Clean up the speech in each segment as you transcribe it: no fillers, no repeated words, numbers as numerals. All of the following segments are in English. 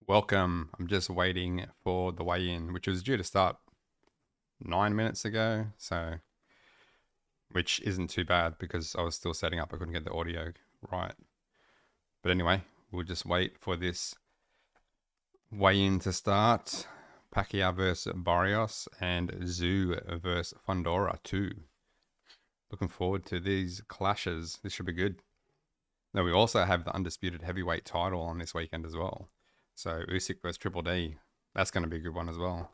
Welcome. I'm just waiting for the weigh-in, which was due to start 9 minutes ago. Which isn't too bad because I was still setting up. I couldn't get the audio right. But anyway, we'll just wait for this weigh-in to start. Pacquiao versus Barrios and Zoo versus Fundora too. Looking forward to these clashes. This should be good. Now we also have the undisputed heavyweight title on this weekend as well. So Usyk versus Triple D. That's going to be a good one as well.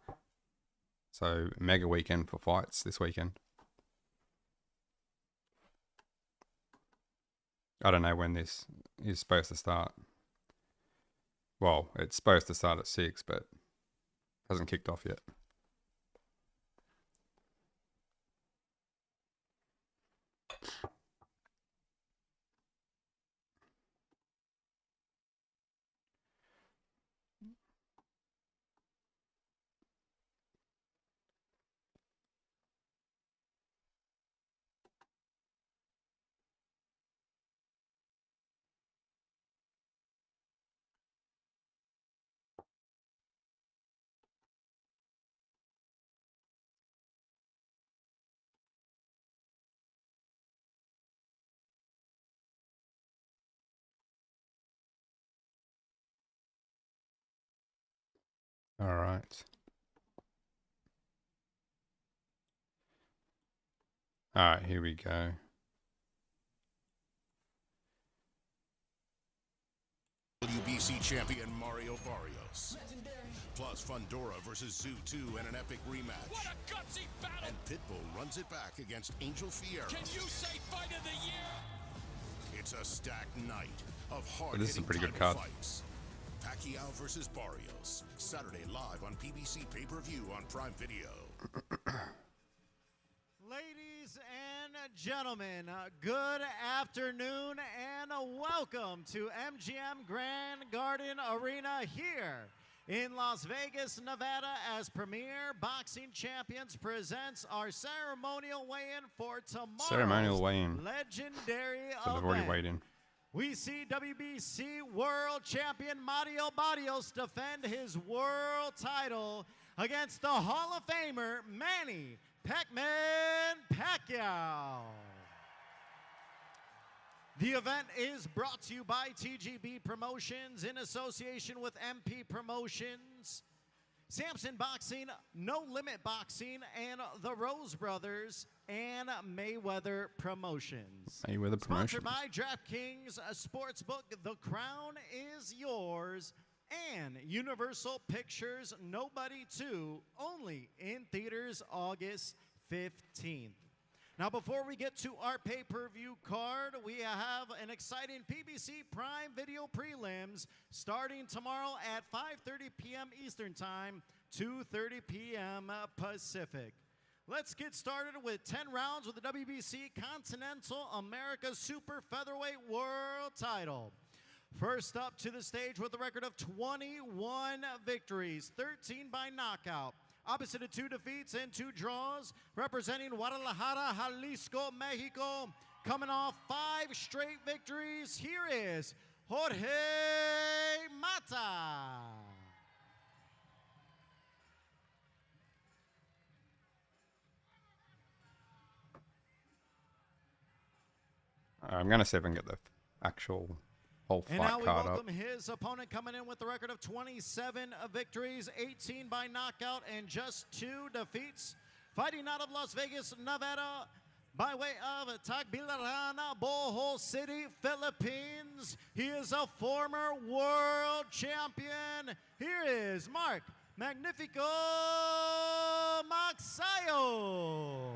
So mega weekend for fights this weekend. I don't know when this is supposed to start. Well, it's supposed to start at 6, but hasn't kicked off yet. All right. All right, here we go. WBC champion Mario Barrios. Plus Fundora versus Zoo 2 in an epic rematch. What a gutsy battle! And Pitbull runs it back against Angel Fierro. Can you say fight of the year? It's a stacked night of hard This is a pretty good card. Fights. Pacquiao versus Barrios. Saturday live on PBC pay-per-view on Prime Video. Ladies and gentlemen, good afternoon and welcome to MGM Grand Garden Arena here in Las Vegas, Nevada, as Premier Boxing Champions presents our ceremonial weigh-in for tomorrow's legendary So they've already weighed in. We see WBC World Champion Mario Barrios defend his world title against the Hall of Famer Manny Pac-Man Pacquiao. The event is brought to you by TGB Promotions in association with MP Promotions, Samson Boxing, No Limit Boxing, and the Rose Brothers, and Mayweather Promotions. Mayweather Promotions. Sponsored by DraftKings Sportsbook, The Crown is Yours, and Universal Pictures Nobody 2, only in theaters August 15th. Now, before we get to our pay-per-view card, we have an exciting PBC Prime Video prelims starting tomorrow at 5:30 p.m. Eastern Time, 2:30 p.m. Pacific. Let's get started with 10 rounds with the WBC Continental America Super Featherweight World Title. First up to the stage with a record of 21 victories, 13 by knockout. Opposite of 2 defeats and 2 draws, representing Guadalajara, Jalisco, Mexico, coming off 5 straight victories, here is Jorge Mata. I'm going to see if I can get the actual whole fight card up. And now we welcome his opponent, coming in with a record of 27 victories, 18 by knockout, and just 2 defeats. Fighting out of Las Vegas, Nevada, by way of Tagbilaran, Bohol City, Philippines. He is a former world champion. Here is Mark Magnifico Magsayo.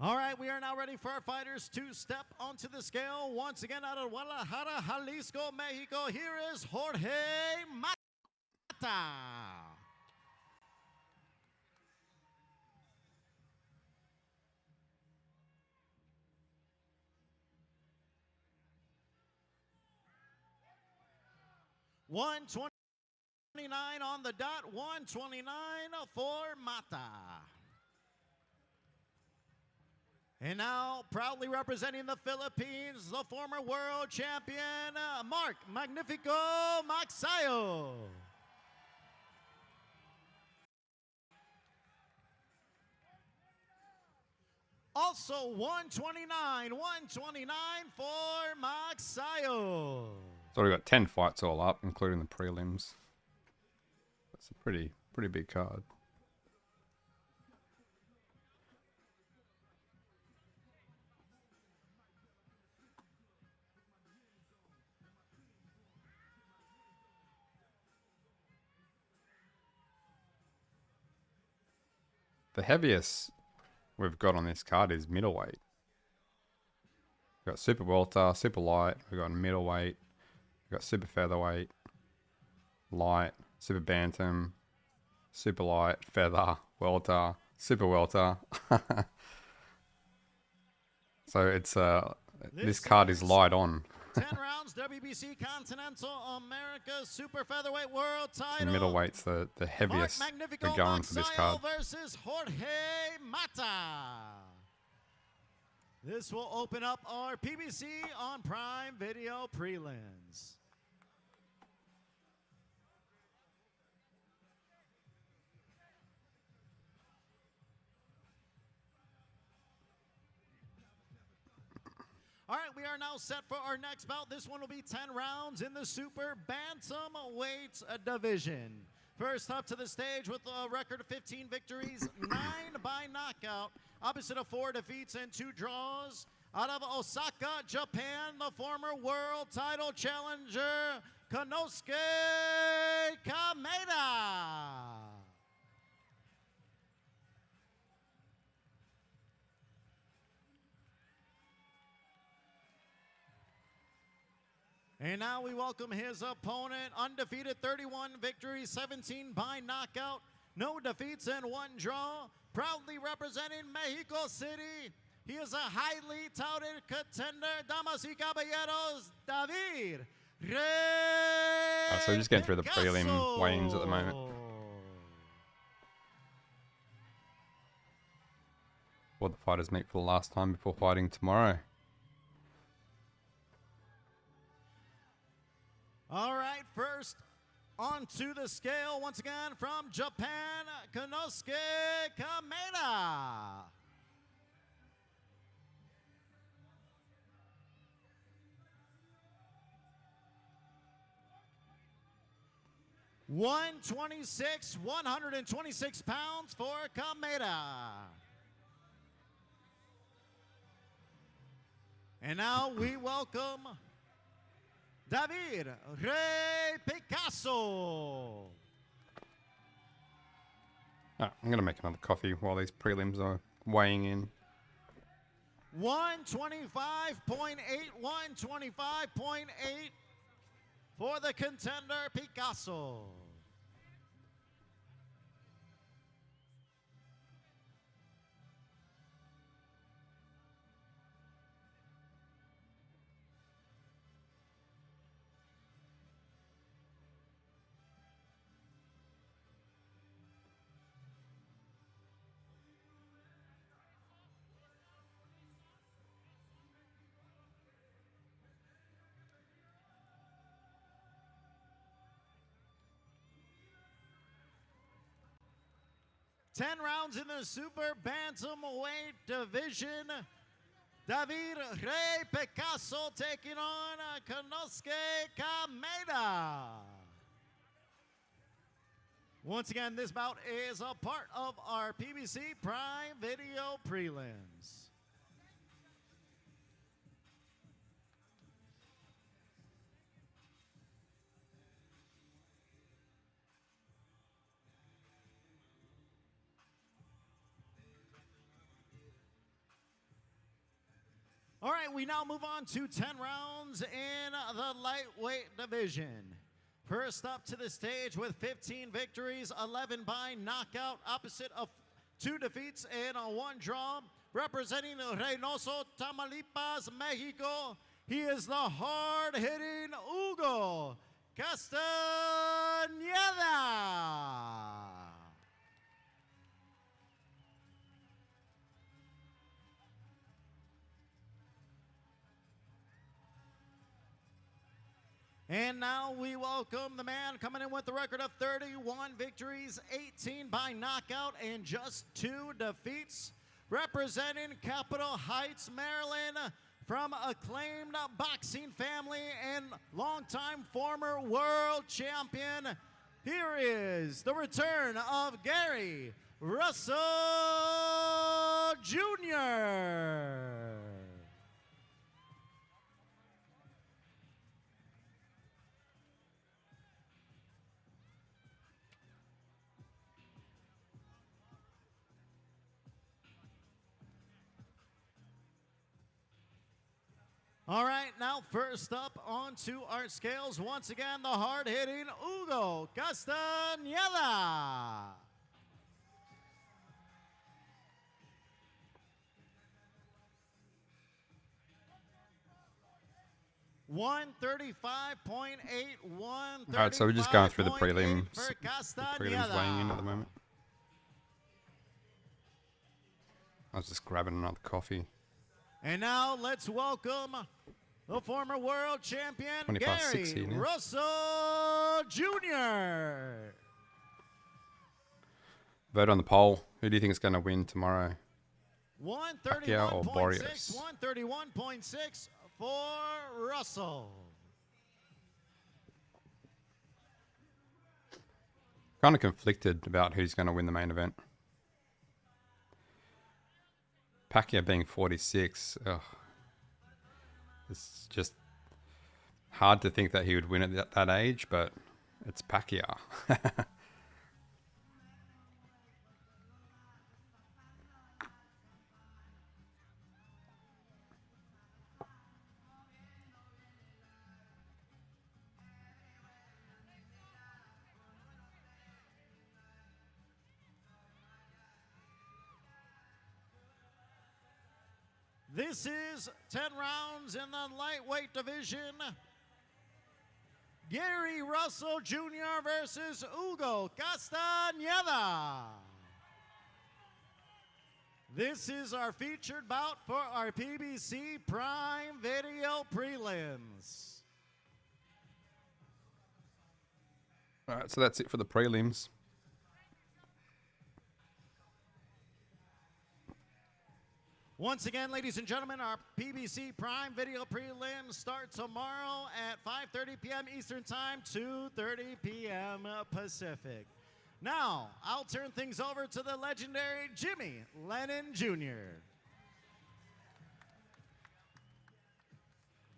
All right, we are now ready for our fighters to step onto the scale. Once again, out of Guadalajara, Jalisco, Mexico, here is Jorge Mata. $129 on the dot, 129 for Mata. And now, proudly representing the Philippines, the former world champion, Mark Magnifico Maxayo. Also 129 for Maxayo. So we got 10 fights all up, including the prelims. That's a pretty big card. The heaviest we've got on this card is middleweight. We've got super welter, super light, we've got middleweight, we've got super featherweight, light, super bantam, super light, feather, welter, super welter. So it's this card is light on. 10 rounds, WBC Continental America Super Featherweight World Title. The middleweight's the heaviest we're going for this card. Versus Jorge Mata. This will open up our PBC on Prime Video prelims. All right, we are now set for our next bout. This one will be 10 rounds in the super bantamweight division. First up to the stage with a record of 15 victories, 9 by knockout, opposite of 4 defeats and 2 draws. Out of Osaka, Japan, the former world title challenger, Konosuke Kameda. And now we welcome his opponent, undefeated, 31 victories, 17 by knockout, no defeats and 1 draw, proudly representing Mexico City. He is a highly touted contender, damas y caballeros, David Rey. So we're just getting through the prelim weigh-ins at the moment. What the fighters meet for the last time before fighting tomorrow. All right, first onto the scale once again from Japan, Konosuke Kameda. (126) 126 pounds for Kameda. And now we welcome David Rey Picasso. I'm going to make another coffee while these prelims are weighing in. 125.8, 125.8 for the contender Picasso. Ten rounds in the super bantamweight division. David Rey Picasso taking on Konosuke Kameda. Once again, this bout is a part of our PBC Prime Video prelims. All right, we now move on to 10 rounds in the lightweight division. First up to the stage with 15 victories, 11 by knockout, opposite of 2 defeats and 1 draw. Representing Reynoso, Tamaulipas, Mexico, he is the hard-hitting Hugo Castañeda. And now we welcome the man coming in with the record of 31 victories, 18 by knockout, and just 2 defeats. Representing Capitol Heights, Maryland, from acclaimed boxing family and longtime former world champion, here is the return of Gary Russell Jr. All right, now first up onto our scales, once again, the hard-hitting Hugo Castañeda. 135.8, 135.8 All right, so we're just going through the prelims. for Prelims weighing in at the Castañeda. moment. I was just grabbing another coffee. And now let's welcome the former world champion, 25-60 Gary now. Russell Jr. Vote on the poll. Who do you think is going to win tomorrow? Pacquiao or 131.6, Barrios? 131.6 for Russell. Kind of conflicted about who's going to win the main event. Pacquiao being 46, ugh. It's just hard to think that he would win at that age, but it's Pacquiao. This is 10 rounds in the lightweight division. Gary Russell Jr. versus Hugo Castañeda. This is our featured bout for our PBC Prime Video Prelims. All right, so that's it for the prelims. Once again, ladies and gentlemen, our PBC Prime Video Prelims start tomorrow at 5:30 p.m. Eastern Time, 2:30 p.m. Pacific. Now, I'll turn things over to the legendary Jimmy Lennon Jr.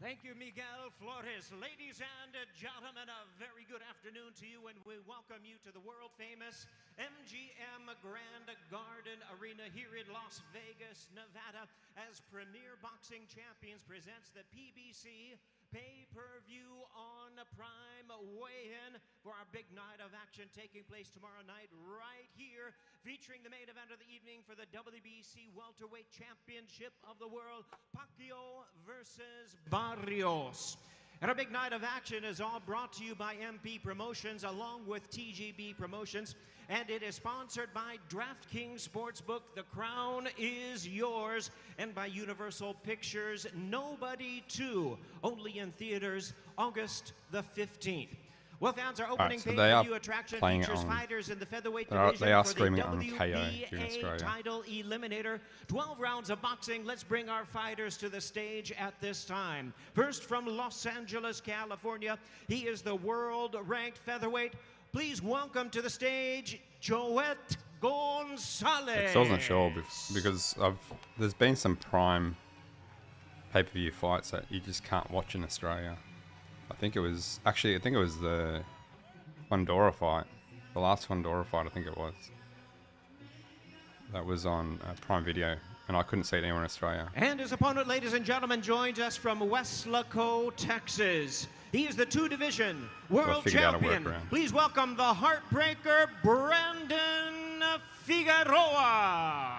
Thank you, Miguel Flores. Ladies and gentlemen, a very good afternoon to you, and we welcome you to the world-famous MGM Grand Garden Arena here in Las Vegas, Nevada, as Premier Boxing Champions presents the PBC pay-per-view on Prime weigh-in for our big night of action taking place tomorrow night right here, featuring the main event of the evening for the WBC Welterweight Championship of the World, Pacquiao versus Barrios. And our big night of action is all brought to you by MP Promotions along with TGB Promotions, and it is sponsored by DraftKings Sportsbook, The Crown is Yours, and by Universal Pictures, Nobody 2, only in theaters August the 15th. Well, fans, our opening so they are pay-per-view attraction playing it features on- fighters in the featherweight they are division for streaming the it on KO here in WBA Australia. title eliminator. 12 rounds of boxing. Let's bring our fighters to the stage at this time. First, from Los Angeles, California, he is the world-ranked featherweight. Please welcome to the stage, Joet Gonzalez. I still wasn't sure because there's been some prime pay-per-view fights that you just can't watch in Australia. I think it was the Fundora fight, the last Fundora fight. I think it was. That was on Prime Video, and I couldn't see it anywhere in Australia. And his opponent, ladies and gentlemen, joins us from Weslaco, Texas. He is the two-division world figured out a champion. workaround. Please welcome the Heartbreaker, Brandon Figueroa.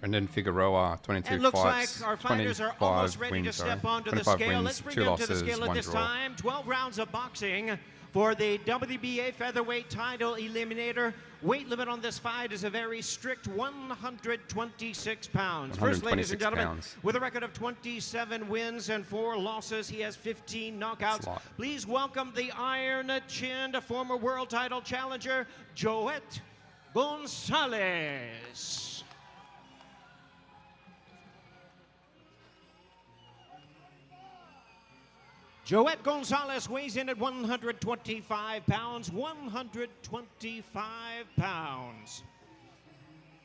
Brendan Figueroa, 22 And looks fights, like our fighters are 25 almost ready to wins, step onto the 25 scale. wins, Let's bring 2 them to the losses, scale at 1 this draw. time. 12 rounds of boxing. for the WBA Featherweight title eliminator. Weight limit on this fight is a very strict 126 pounds. First, ladies and gentlemen, pounds. with a record of 27 wins and 4 losses, he has 15 knockouts. Please welcome the iron-chinned former world title challenger, Joet Gonzalez. Joet Gonzalez weighs in at 125 pounds, 125 pounds.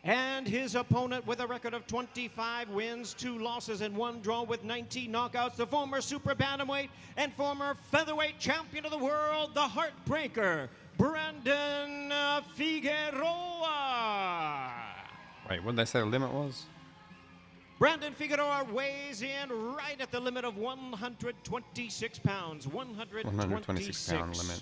And his opponent with a record of 25 wins, 2 losses, and 1 draw with 19 knockouts, the former super bantamweight and former featherweight champion of the world, the Heartbreaker, Brandon Figueroa. Wait, what did they say the limit was? Brandon Figueroa weighs in right at the limit of 126 pounds. 126 pound limit.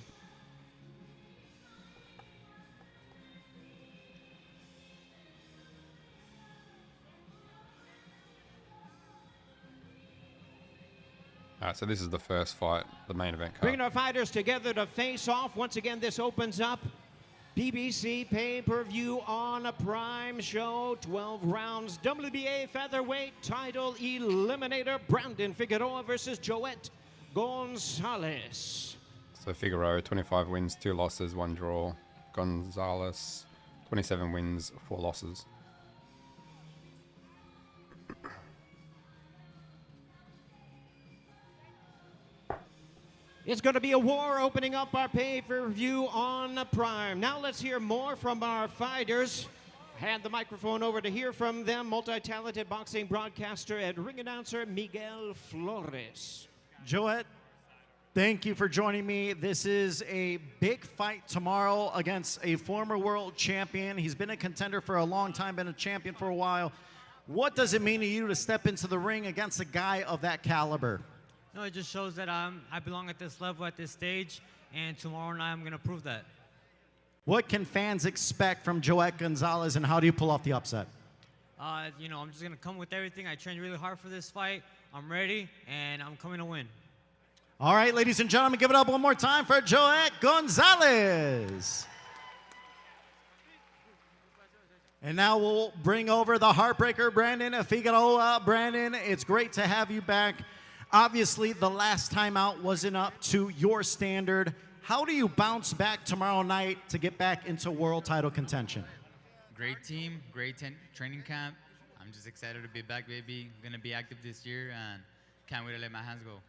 All right, so this is the first fight, the main event card. Bringing our fighters together to face off. Once again, this opens up BBC pay-per-view on a Prime show, 12 rounds, WBA featherweight title eliminator, Brandon Figueroa versus Joet Gonzalez. So Figueroa, 25 wins, 2 losses, 1 draw. Gonzalez, 27 wins, 4 losses. It's going to be a war opening up our pay-per-view on Prime. Now let's hear more from our fighters. Hand the microphone over to hear from them, multi-talented boxing broadcaster and ring announcer Miguel Flores. Joet, thank you for joining me. This is a big fight tomorrow against a former world champion. He's been a contender for a long time, been a champion for a while. What does it mean to you to step into the ring against a guy of that caliber? No, it just shows that I belong at this level, at this stage, and tomorrow night I'm going to prove that. What can fans expect from Joet Gonzalez, and how do you pull off the upset? You know, I'm just going to come with everything. I trained really hard for this fight. I'm ready, and I'm coming to win. All right, ladies and gentlemen, give it up one more time for Joet Gonzalez. And now we'll bring over the Heartbreaker, Brandon Figueroa. Brandon, it's great to have you back. Obviously, the last time out wasn't up to your standard. How do you bounce back tomorrow night to get back into world title contention? Great team, great training camp. I'm just excited to be back, baby. I'm going to be active this year and can't wait to let my hands go.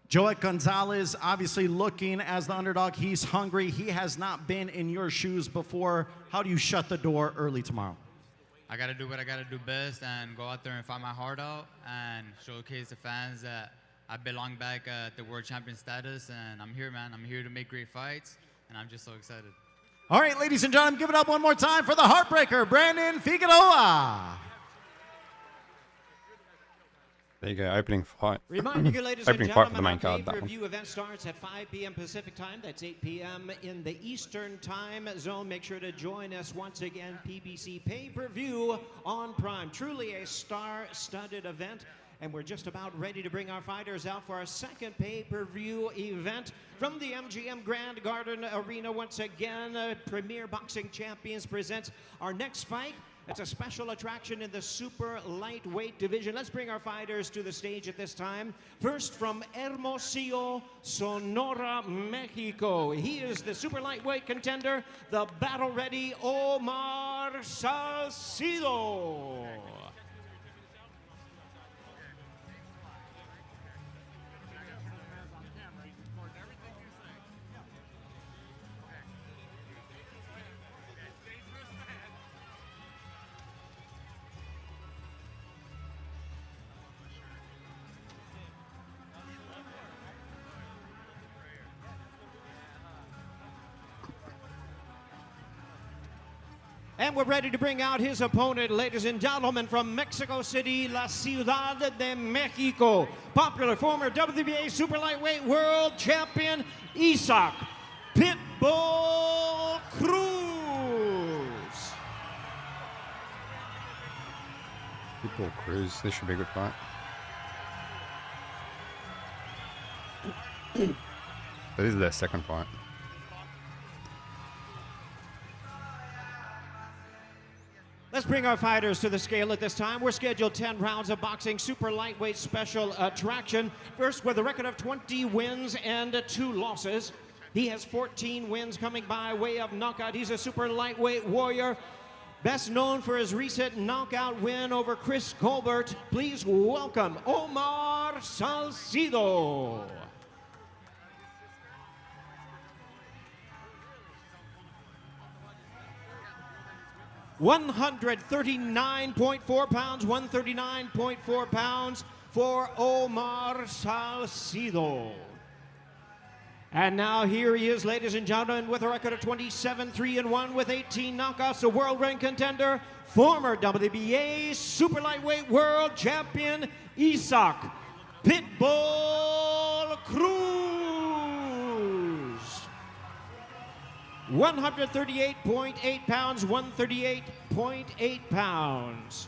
Joet Gonzalez, obviously looking as the underdog. He's hungry. He has not been in your shoes before. How do you shut the door early tomorrow? I got to do what I got to do best and go out there and fight my heart out and showcase the fans that I belong back at the world champion status. And I'm here, man. I'm here to make great fights, and I'm just so excited. All right, ladies and gentlemen, give it up one more time for the Heartbreaker, Brandon Figueroa. There you go, opening fight. Reminding you, ladies and Opening fight for the gentlemen, main our card, that one. pay-per-view event starts at 5 p.m. Pacific time. That's 8 p.m. in the Eastern time zone. Make sure to join us once again. PBC pay-per-view on Prime. Truly a star-studded event. And we're just about ready to bring our fighters out for our second pay-per-view event from the MGM Grand Garden Arena. Once again, Premier Boxing Champions presents our next fight. It's a special attraction in the super lightweight division. Let's bring our fighters to the stage at this time. First, from Hermosillo, Sonora, Mexico. He is the super lightweight contender, the battle-ready Omar Salcido. And we're ready to bring out his opponent, ladies and gentlemen, from Mexico City, La Ciudad de Mexico. Popular former WBA super lightweight world champion, Isaac Pitbull Cruz. Pitbull Cruz, this should be a good fight. So this is their second fight. Let's bring our fighters to the scale at this time. We're scheduled 10 rounds of boxing, super lightweight special attraction. First, with a record of 20 wins and 2 losses. He has 14 wins coming by way of knockout. He's a super lightweight warrior, best known for his recent knockout win over Chris Colbert. Please welcome Omar Salcido. £139.4, 139.4 pounds for Omar Salcido. And now here he is, ladies and gentlemen, with a record of 27-3-1 with 18 knockouts, a world-ranked contender, former WBA super lightweight world champion, Isaac Pitbull Cruz. 138.8 pounds, 138.8 pounds.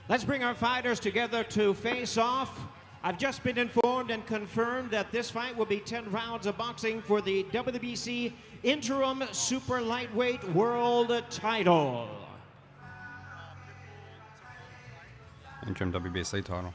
Let's bring our fighters together to face off. I've just been informed and confirmed that this fight will be 10 rounds of boxing for the WBC Interim Super Lightweight World Title. Interim WBC title.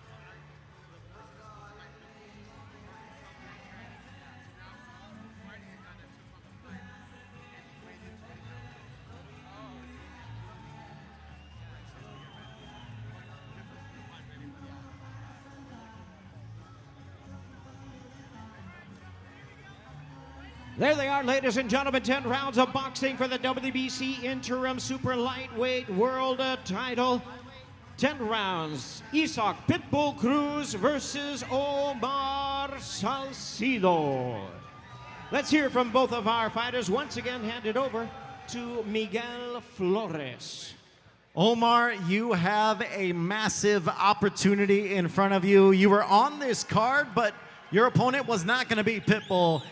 There they are, ladies and gentlemen, 10 rounds of boxing for the WBC Interim Super Lightweight World Title. 10 rounds, Isaac Pitbull Cruz versus Omar Salcido. Let's hear from both of our fighters. Once again, hand it over to Miguel Flores. Omar, you have a massive opportunity in front of you. You were on this card, but your opponent was not going to be Pitbull.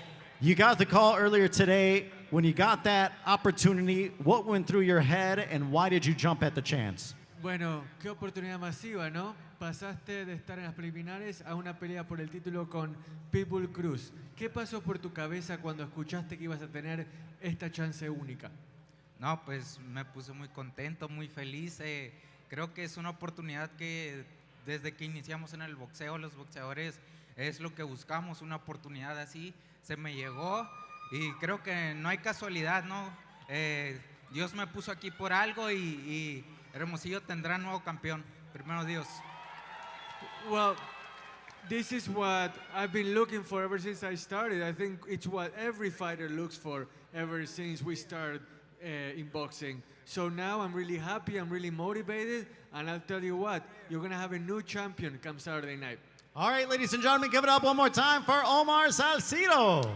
You got the call earlier today. When you got that opportunity, what went through your head and why did you jump at the chance? Bueno, qué oportunidad masiva, ¿no? Pasaste de estar en las preliminares a una pelea por el título con Pitbull Cruz. ¿Qué pasó por tu cabeza cuando escuchaste que ibas a tener esta chance única? No, pues me puse muy contento, muy feliz. Creo que es una oportunidad que desde que iniciamos en el boxeo, los boxeadores, es lo que buscamos, una oportunidad así. Se me llegó y creo que no hay casualidad, ¿no? Dios me puso aquí por algo y Hermosillo tendrá nuevo campeón. Primero Dios. Well, this is what I've been looking for ever since I started. I think it's what every fighter looks for ever since we started in boxing. So now I'm really happy, I'm really motivated, and I'll tell you what, you're going to have a new champion come Saturday night. All right, ladies and gentlemen, give it up one more time for Omar Salcido.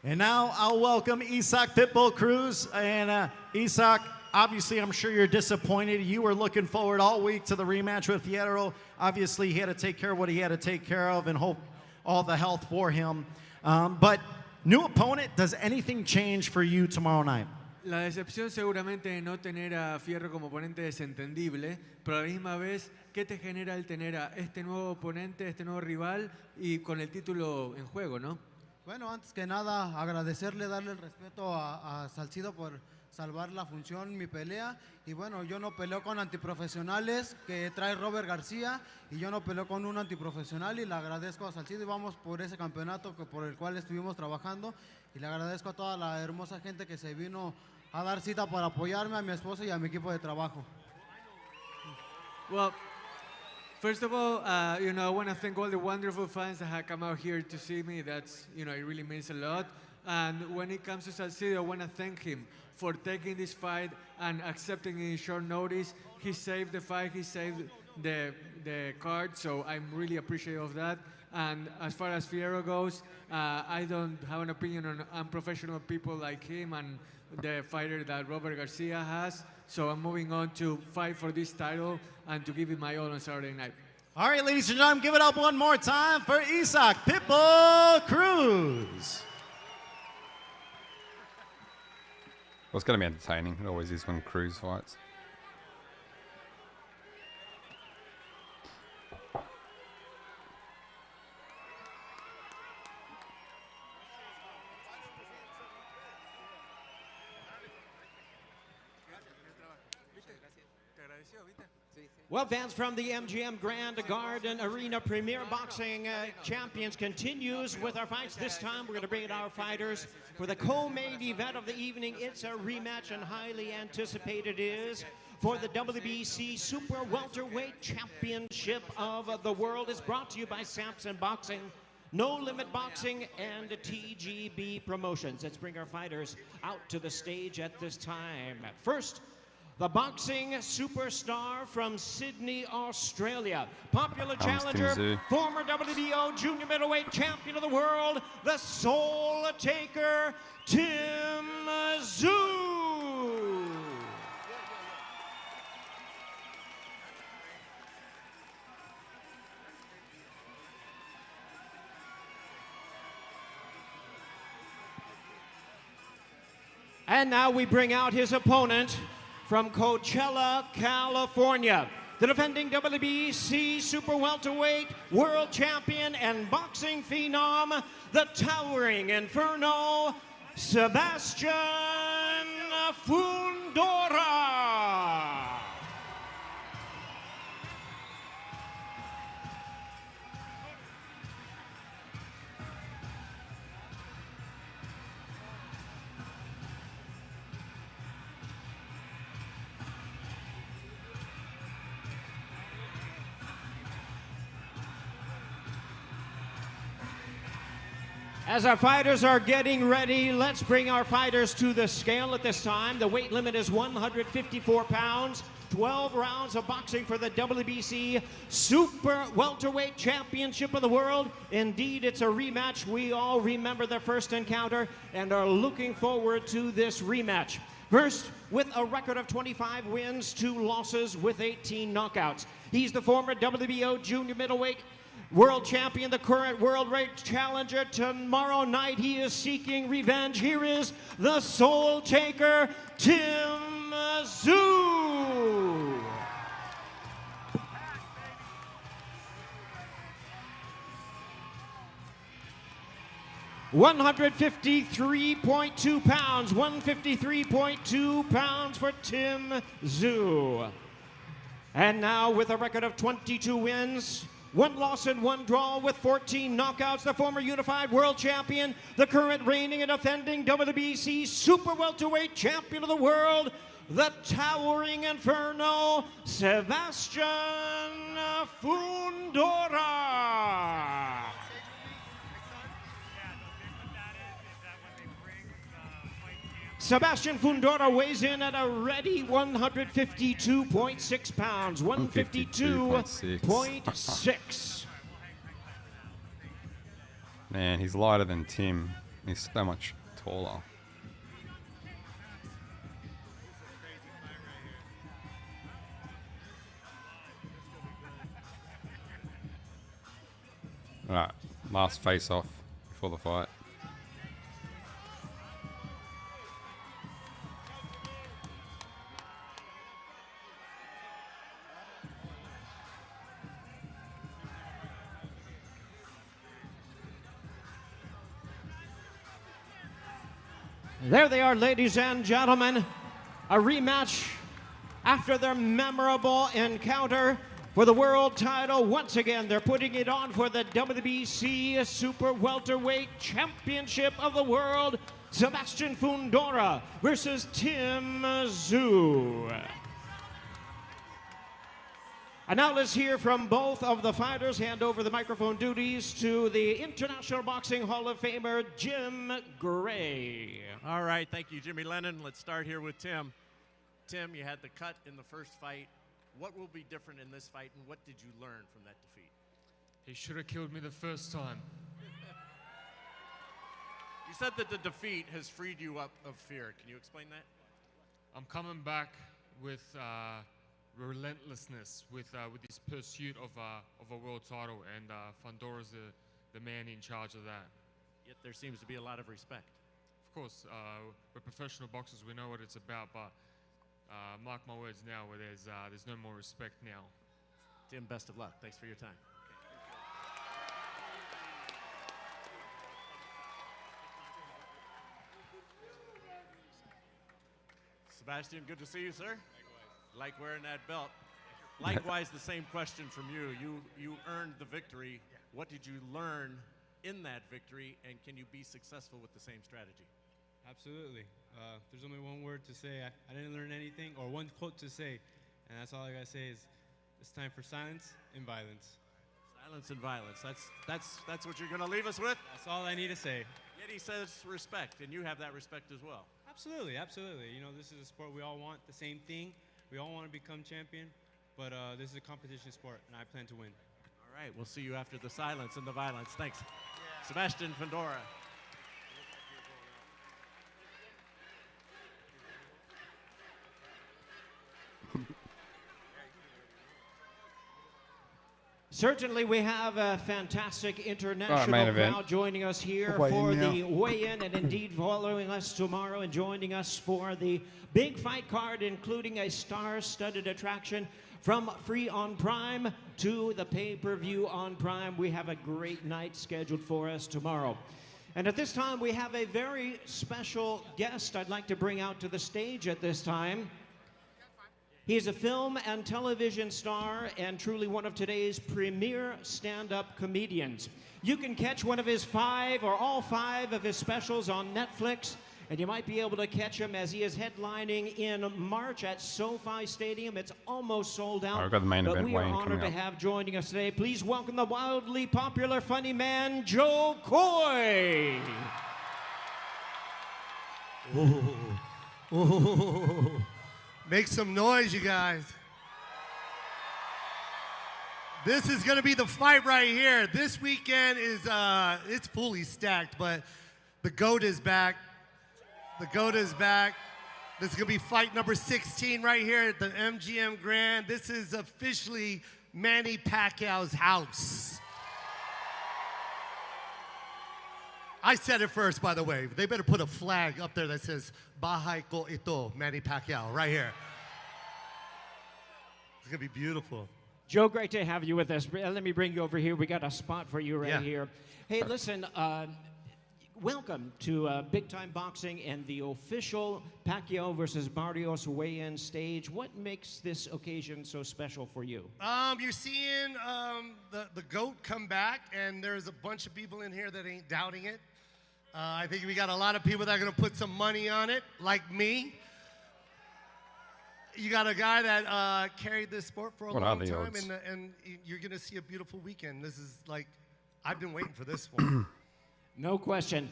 And now I'll welcome Isaac Pitbull Cruz. And Isaac, obviously I'm sure you're disappointed. You were looking forward all week to the rematch with Fierro. Obviously he had to take care of what he had to take care of and hope all the health for him. But new opponent, does anything change for you tomorrow night? La decepción seguramente de no tener a Fierro como oponente es entendible, pero a la misma vez, ¿qué te genera el tener a este nuevo oponente, este nuevo rival y con el título en juego, no? Bueno, antes que nada, agradecerle, darle el respeto a Salcido por salvar la función, mi pelea. Y bueno, yo no peleo con antiprofesionales que trae Robert García y yo no peleo con un antiprofesional y le agradezco a Salcido y vamos por ese campeonato por el cual estuvimos trabajando y le agradezco a toda la hermosa gente que se vino a dar cita para apoyarme, a mi esposa y a mi equipo de trabajo. Well, first of all, you know, I want to thank all the wonderful fans that have come out here to see me. That's, you know, it really means a lot. And when it comes to Salcido, I want to thank him for taking this fight and accepting it in short notice. He saved the fight, he saved the card, so I'm really appreciative of that. And as far as Fierro goes, I don't have an opinion on unprofessional people like him and the fighter that Robert Garcia has. So I'm moving on to fight for this title and to give it my all on Saturday night. All right, ladies and gentlemen, give it up one more time for Isaac Pitbull Cruz. Well, it's going to be entertaining. It always is when Cruz fights. Well, fans from the MGM Grand Garden Arena Premier Boxing Champions continues with our fights. This time we're going to bring in our fighters for the co-main event of the evening. It's a rematch and highly anticipated is for the WBC Super Welterweight Championship of the World. Is brought to you by Samson Boxing, No Limit Boxing, and TGB Promotions. Let's bring our fighters out to the stage at this time. First, the boxing superstar from Sydney, Australia. Popular challenger, former WBO junior middleweight champion of the world, the Soul Taker, Tim Tszyu. And now we bring out his opponent from Coachella, California, the defending WBC Super Welterweight World Champion and boxing phenom, the towering Inferno, Sebastian Fundora. As our fighters are getting ready, let's bring our fighters to the scale at this time. The weight limit is 154 pounds. 12 rounds of boxing for the WBC Super Welterweight Championship of the World. Indeed, it's a rematch. We all remember the first encounter and are looking forward to this rematch. First, with a record of 25 wins, 2 losses with 18 knockouts. He's the former WBO junior middleweight world champion, the current world rate challenger. Tomorrow night he is seeking revenge. Here is the Soul Taker, Tim Tszyu. $153.2 pounds, 153.2 pounds for Tim Tszyu. And now with a record of 22 wins, 1 loss and 1 draw with 14 knockouts, the former unified world champion, the current reigning and defending WBC Super Welterweight champion of the world, the towering Inferno, Sebastian Fundora. Sebastian Fundora weighs in at a ready 152.6 pounds, 152.6. Man, he's lighter than Tim. He's so much taller. All right, last face-off before the fight. There they are, ladies and gentlemen. A rematch after their memorable encounter for the world title. Once again, they're putting it on for the WBC Super Welterweight Championship of the World. Sebastian Fundora versus Tim Tszyu. And now let's hear from both of the fighters. Hand over the microphone duties to the International Boxing Hall of Famer, Jim Gray. All right, thank you, Jimmy Lennon. Let's start here with Tim. Tim, you had the cut in the first fight. What will be different in this fight, and what did you learn from that defeat? He should have killed me the first time. You said that the defeat has freed you up of fear. Can you explain that? I'm coming back with relentlessness, with this pursuit of a world title, and Fundora's the man in charge of that. Yet there seems to be a lot of respect. Of course, we're professional boxers. We know what it's about, but mark my words now, where there's no more respect now. Tim, best of luck. Thanks for your time. Sebastian, good to see you, sir. Like wearing that belt. Likewise, the same question from you. You earned the victory. What did you learn in that victory, and can you be successful with the same strategy? Absolutely. There's only one word to say. I didn't learn anything, or one quote to say, and that's all I gotta say is, it's time for silence and violence. Silence and violence. That's what you're gonna leave us with? That's all I need to say. Yet he says respect, and you have that respect as well. Absolutely, absolutely. You know, this is a sport we all want the same thing. We all want to become champion, but this is a competition sport, and I plan to win. All right, we'll see you after the silence and the violence. Thanks. Sebastian Fundora. Certainly, we have a fantastic international main event. crowd joining us here Weigh-in for now. the weigh-in, and indeed following us tomorrow and joining us for the big fight card, including a star-studded attraction from free on Prime to the pay-per-view on Prime. We have a great night scheduled for us tomorrow. And at this time, we have a very special guest I'd like to bring out to the stage at this time. He is a film and television star and truly one of today's premier stand-up comedians. You can catch one of his 5 or all 5 of his specials on Netflix, and you might be able to catch him as he is headlining in March at SoFi Stadium. It's almost sold out, I've got the main but event we are weighing honored coming to up. have joining us today. Please welcome the wildly popular funny man, Joe Coy. Ooh. Make some noise, you guys. This is gonna be the fight right here. This weekend is, it's fully stacked, but the GOAT is back. The GOAT is back. This is gonna be fight number 16 right here at the MGM Grand. This is officially Manny Pacquiao's house. I said it first, by the way. They better put a flag up there that says Bahay ko ito, Manny Pacquiao, right here. It's gonna be beautiful. Joe, great to have you with us. Let me bring you over here. We got a spot for you right Yeah. here. Hey, listen, welcome to Big Time Boxing and the official Pacquiao versus Barrios weigh-in stage. What makes this occasion so special for you? You're seeing the GOAT come back, and there's a bunch of people in here that ain't doubting it. I think we got a lot of people that are gonna put some money on it, like me. You got a guy that carried this sport for a What are long the time, odds? and you're gonna see a beautiful weekend. This is like, I've been waiting for this one. No question.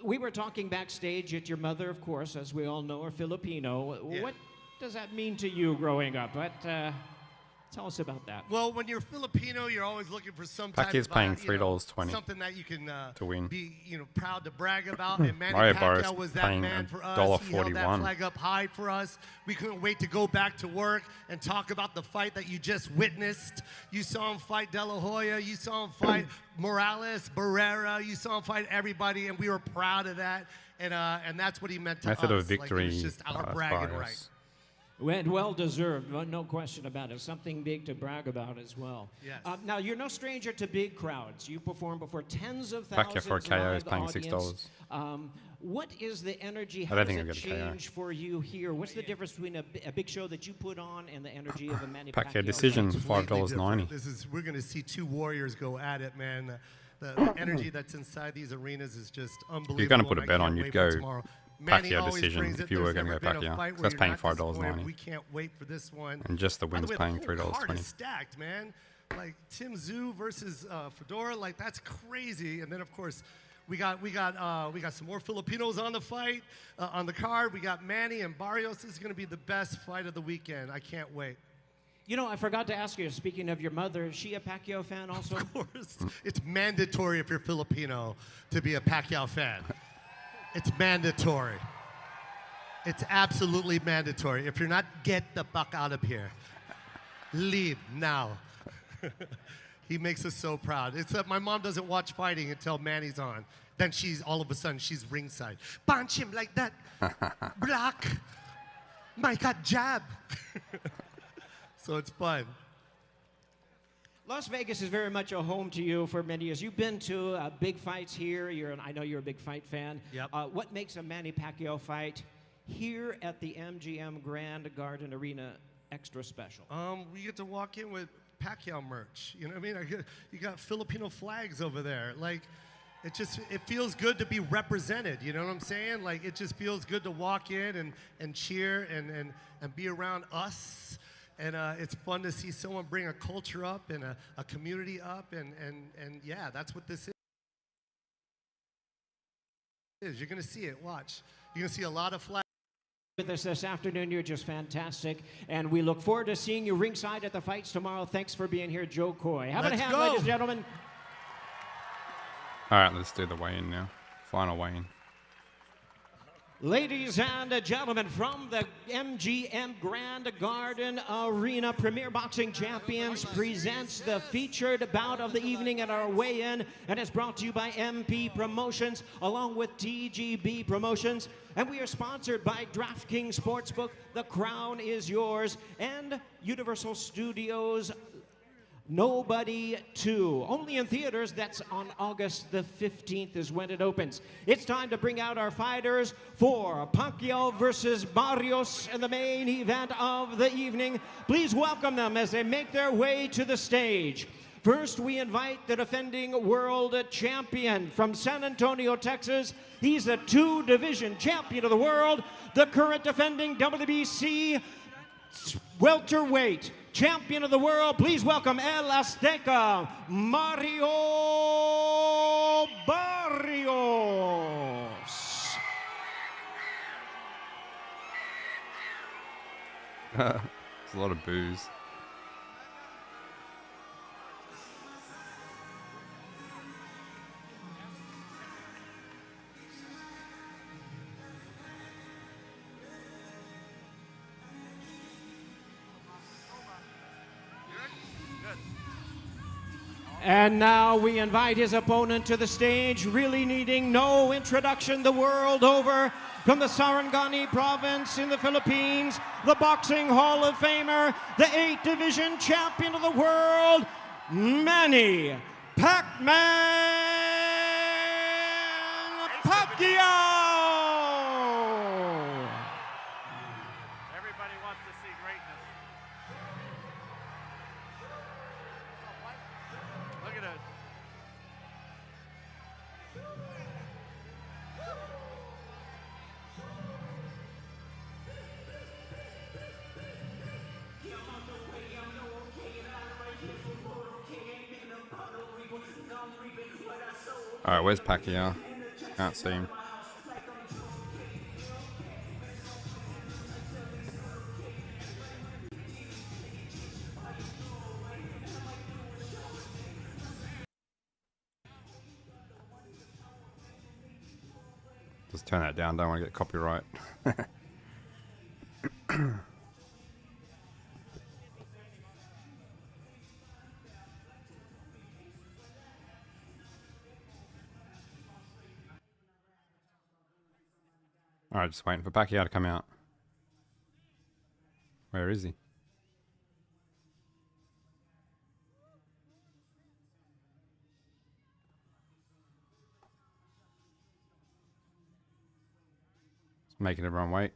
We were talking backstage at your mother, of course, as we all know, are Filipino. Yeah. What does that mean to you growing up? Tell us about that. Well, when you're Filipino, you're always looking for some type Packie's of paying you know, $3.20 something that you can to win. be proud to brag about. And Manny Mario Pacquiao Barrios was that paying man for us. He held that $1.41. flag up high for us. We couldn't wait to go back to work and talk about the fight that you just witnessed. You saw him fight De La Hoya. You saw him fight Morales, Barrera. You saw him fight everybody, and we were proud of that. And that's what he meant to Method us. of victory. Like, it was just our bragging right. Well deserved, no question about it. Something big to brag about as well. Yes. Now, you're no stranger to big crowds. You perform before tens of Pacquiao thousands for a KO is live paying audience. $6. What is the energy? I How don't does think it I'll get a KO. change for you here? What's the difference between a big show that you put on and the energy of a Manny Pacquiao Pacquiao decision, fight? $5.90. We're going to see two warriors go at it, man. The energy that's inside these arenas is just unbelievable. If you're going to put a and I bet can't on, wait you'd for go tomorrow. Manny Pacquiao always decision brings it. if you were There's going to never go been a Pacquiao. fight 'Cause where that's you're paying not disappointed. $5.90. We can't wait for this one. And just the By win's way, paying whole card $3.20. is stacked, man. Like Tim Tszyu versus Fedora, like that's crazy. And then of course, we got some more Filipinos on the fight, on the card. We got Manny and Barrios. This is going to be the best fight of the weekend. I can't wait. You know, I forgot to ask you, speaking of your mother, is she a Pacquiao fan also? Of course. It's mandatory if you're Filipino to be a Pacquiao fan. It's mandatory. It's absolutely mandatory. If you're not, get the fuck out of here. Leave now. He makes us so proud. It's that my mom doesn't watch fighting until Manny's on. Then all of a sudden, she's ringside. Punch him like that. Block. My God, jab. So it's fun. Las Vegas is very much a home to you for many years. You've been to big fights here. I know you're a big fight fan. Yep. What makes a Manny Pacquiao fight here at the MGM Grand Garden Arena extra special? We get to walk in with Pacquiao merch. You know what I mean? You got Filipino flags over there. Like, it feels good to be represented. You know what I'm saying? Like, it just feels good to walk in and cheer and be around us. And it's fun to see someone bring a culture up and a community up. And yeah, that's what this is. You're going to see it. Watch. You're going to see a lot of flags. With us this afternoon, you're just fantastic, and we look forward to seeing you ringside at the fights tomorrow. Thanks for being here, Joe Coy. Have a hand, ladies and gentlemen. All right, let's do the weigh-in now. Final weigh-in. Ladies and gentlemen, from the MGM Grand Garden Arena, Premier Boxing Champions presents the featured bout of the evening at our weigh-in, and it's brought to you by MP Promotions along with TGB Promotions, and we are sponsored by DraftKings Sportsbook, The Crown is Yours, and Universal Studios Nobody 2. Only in theaters. That's on August the 15th is when it opens. It's time to bring out our fighters for Pacquiao versus Barrios in the main event of the evening. Please welcome them as they make their way to the stage. First, we invite the defending world champion from San Antonio, Texas. He's a 2-division champion of the world, the current defending WBC welterweight champion of the world. Please welcome El Azteca, Mario Barrios. There's a lot of booze. And now we invite his opponent to the stage, really needing no introduction the world over. From the Sarangani province in the Philippines, the Boxing Hall of Famer, the 8-division champion of the world, Manny Pac-Man Pacquiao! Everybody wants to see greatness. Look at it. All right, where's Pacquiao? Can't see him. Just turn that down, don't want to get copyright. Alright, just waiting for Pacquiao to come out. Where is he? Just making everyone wait.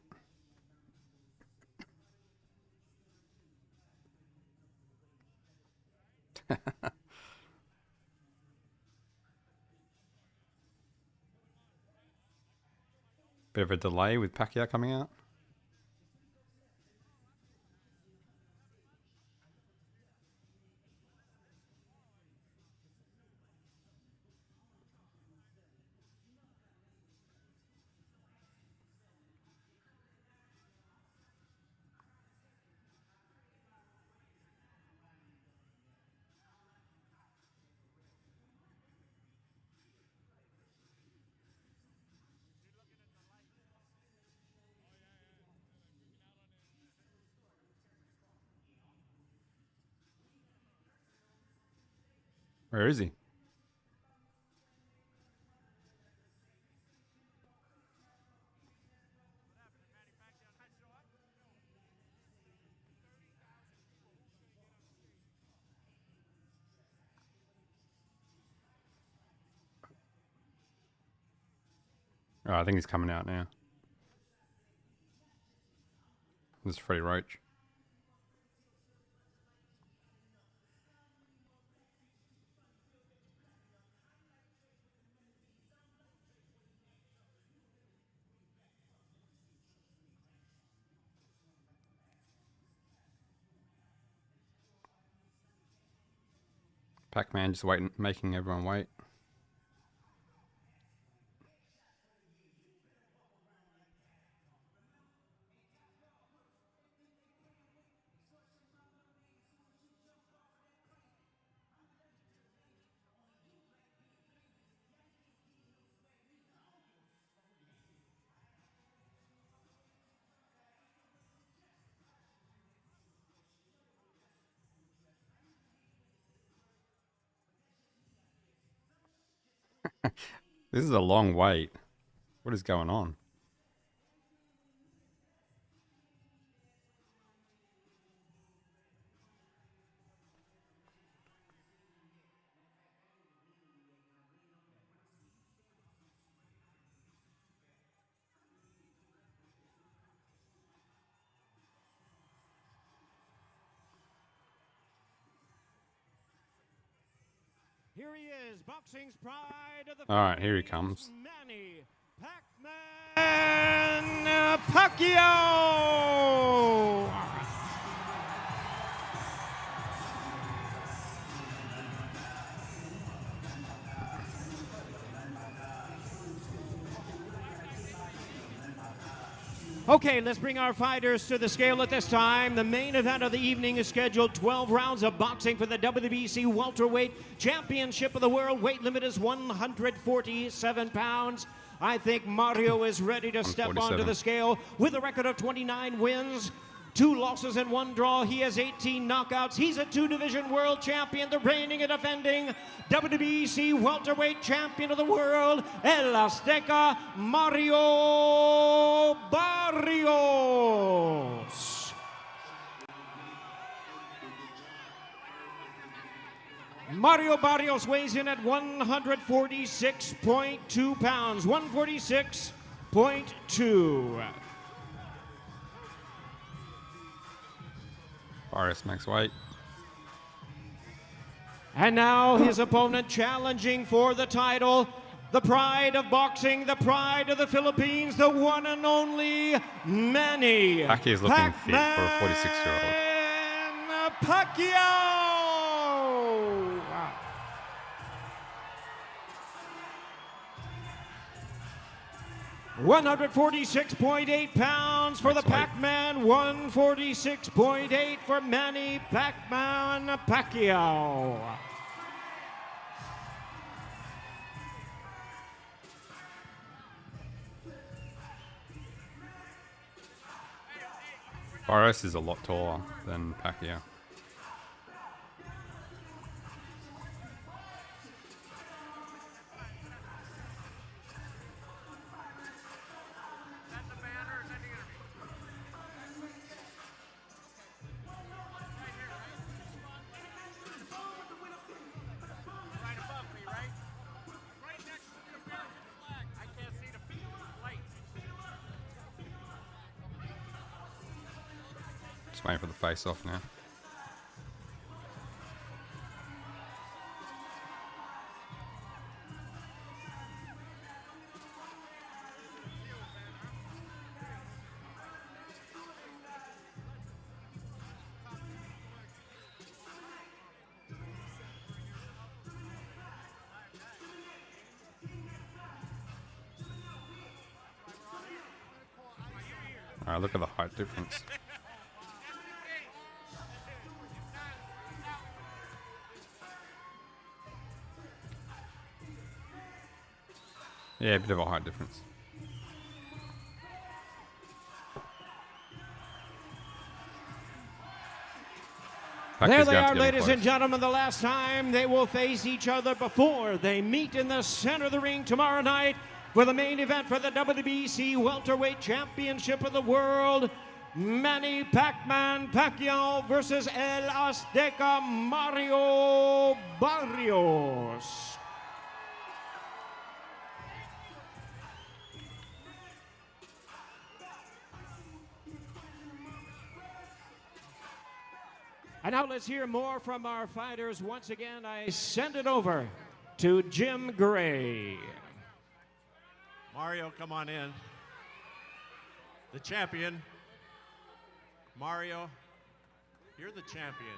Bit of a delay with Pacquiao coming out. Where is he? Oh, I think he's coming out now. This is Freddie Roach. Pac-Man just waiting, making everyone wait. This is a long wait. What is going on? Here he is, boxing's pride of the All right, here he comes. Manny Pac-Man Pacquiao. Okay, let's bring our fighters to the scale at this time. The main event of the evening is scheduled 12 rounds of boxing for the WBC welterweight championship of the world. Weight limit is 147 pounds. I think Mario is ready to step onto the scale with a record of 29 wins, 2 losses and 1 draw. He has 18 knockouts. He's a 2-division world champion, the reigning and defending WBC welterweight champion of the world, El Azteca, Mario Barrios. Mario Barrios weighs in at 146.2 pounds, 146.2. Barrios makes weight. And now his opponent challenging for the title, the pride of boxing, the pride of the Philippines, the one and only Manny Pacquiao is looking fit for a 46-year-old. Pacquiao. 146.8 pounds for the Pac-Man, 146.8 for Manny Pac-Man Pacquiao. Barrios is a lot taller than Pacquiao. Just waiting for the face-off now. All right, look at the height difference. Yeah, a bit of a height difference. There they are, ladies and gentlemen, the last time they will face each other before they meet in the center of the ring tomorrow night for the main event for the WBC Welterweight Championship of the World. Manny Pac-Man Pacquiao versus El Azteca Mario Barrios. And now let's hear more from our fighters. Once again, I send it over to Jim Gray. Mario, come on in. The champion. Mario, you're the champion,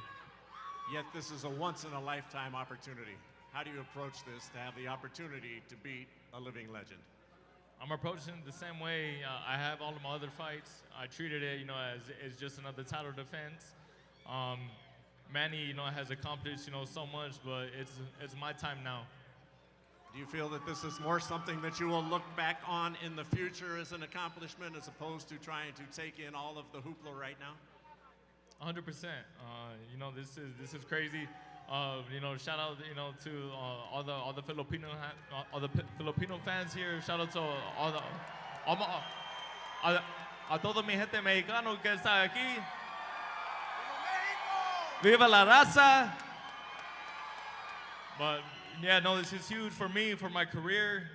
yet this is a once-in-a-lifetime opportunity. How do you approach this to have the opportunity to beat a living legend? I'm approaching it the same way I have all of my other fights. I treated it, as just another title defense. Manny, has accomplished, so much, but it's my time now. Do you feel that this is more something that you will look back on in the future as an accomplishment as opposed to trying to take in all of the hoopla right now? 100%. This is crazy. Shout out, to all the Filipino fans here. Shout out to a toda mi gente mexicano que está aquí. Viva la raza! But yeah, no, this is huge for me, for my career.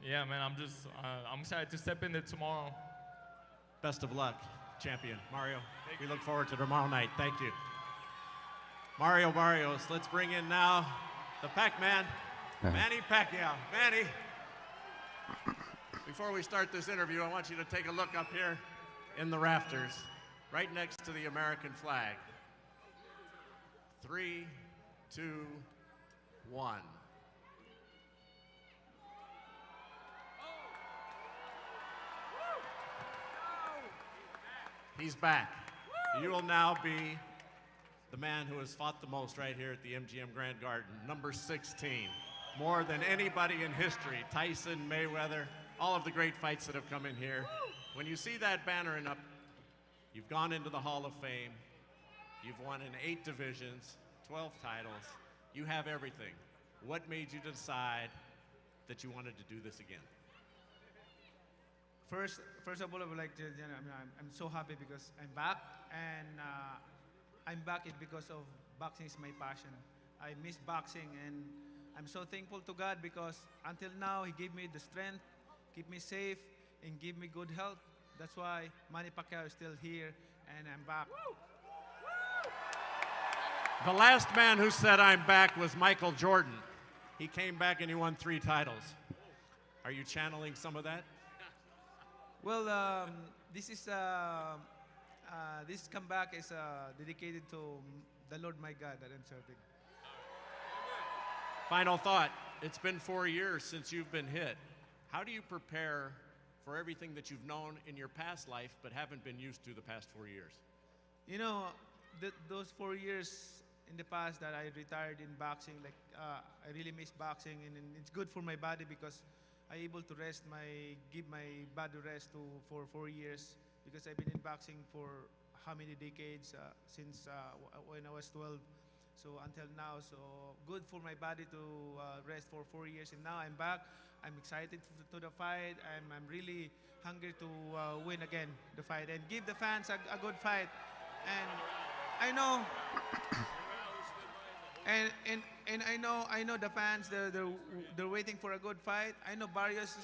Yeah, man, I'm excited to step in there tomorrow. Best of luck, champion. Mario, we look forward to tomorrow night. Thank you. Mario Barrios, let's bring in now the Pac-Man, Manny Pacquiao. Manny, before we start this interview, I want you to take a look up here in the rafters, right next to the American flag. 3, 2, 1. He's back. You will now be the man who has fought the most right here at the MGM Grand Garden, number 16. More than anybody in history, Tyson, Mayweather, all of the great fights that have come in here. When you see that banner up, you've gone into the Hall of Fame. You've won in 8 divisions, 12 titles. You have everything. What made you decide that you wanted to do this again? First of all, I would like to, I'm so happy because I'm back, and I'm back because of boxing is my passion. I miss boxing, and I'm so thankful to God because until now, He gave me the strength, keep me safe, and give me good health. That's why Manny Pacquiao is still here, and I'm back. The last man who said I'm back was Michael Jordan. He came back and he won 3 titles. Are you channeling some of that? Well, this comeback is dedicated to the Lord my God that I'm serving. Final thought. It's been 4 years since you've been hit. How do you prepare for everything that you've known in your past life but haven't been used to the past 4 years? Those 4 years in the past that I retired in boxing, I really miss boxing, and it's good for my body because I'm able to give my body rest for 4 years because I've been in boxing for how many decades, since when I was 12, so until now. So good for my body to rest for 4 years, and now I'm back. I'm excited to the fight. I'm really hungry to win again the fight and give the fans a good fight. And I know, and I know the fans, they're waiting for a good fight. I know Barrios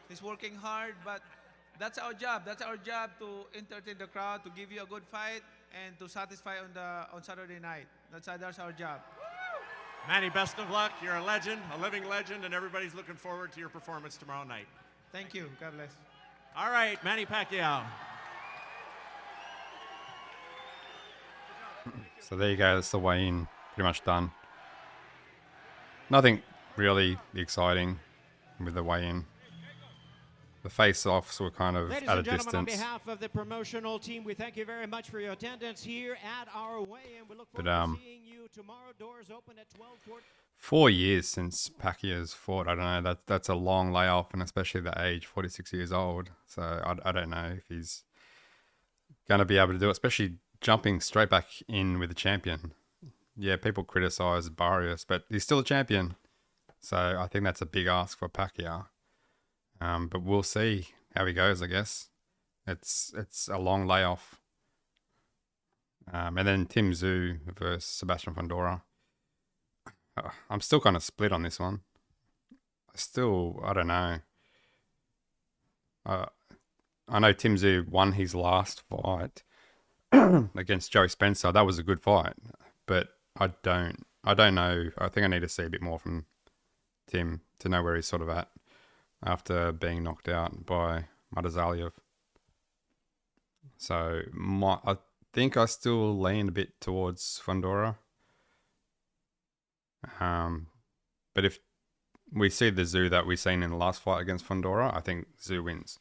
is working hard, but that's our job. That's our job to entertain the crowd, to give you a good fight, and to satisfy on Saturday night. That's our job. Manny, best of luck. You're a legend, a living legend, and everybody's looking forward to your performance tomorrow night. Thank you. God bless. All right, Manny Pacquiao. So there you go. That's the weigh-in, pretty much done. Nothing really exciting with the weigh-in. The face-offs were kind of Ladies at a and gentlemen, distance. on behalf of the promotional team, we thank you very much for your attendance here at our weigh-in. We look forward to seeing you tomorrow. Doors open at 12:40. 4 years since Pacquiao's fought. I don't know. That's a long layoff, and especially the age, 46 years old. So I don't know if he's going to be able to do it, especially jumping straight back in with the champion. Yeah, people criticize Barrios, but he's still a champion. So I think that's a big ask for Pacquiao. But we'll see how he goes, I guess. It's a long layoff. And then Tim Tszyu versus Sebastian Fundora. I'm still kind of split on this one. I don't know. I know Tim Tszyu won his last fight against Joe Spencer. That was a good fight, but I don't know. I think I need to see a bit more from Tim to know where he's sort of at after being knocked out by Madazaliev. So I think I still lean a bit towards Fundora. But if we see the Tszyu that we've seen in the last fight against Fundora, I think Tszyu wins.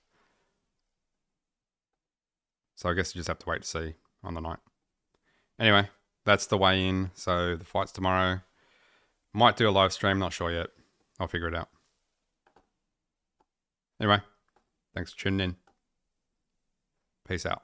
So I guess you just have to wait to see on the night. Anyway, that's the weigh-in. So the fight's tomorrow. Might do a live stream, not sure yet. I'll figure it out. Anyway, thanks for tuning in. Peace out.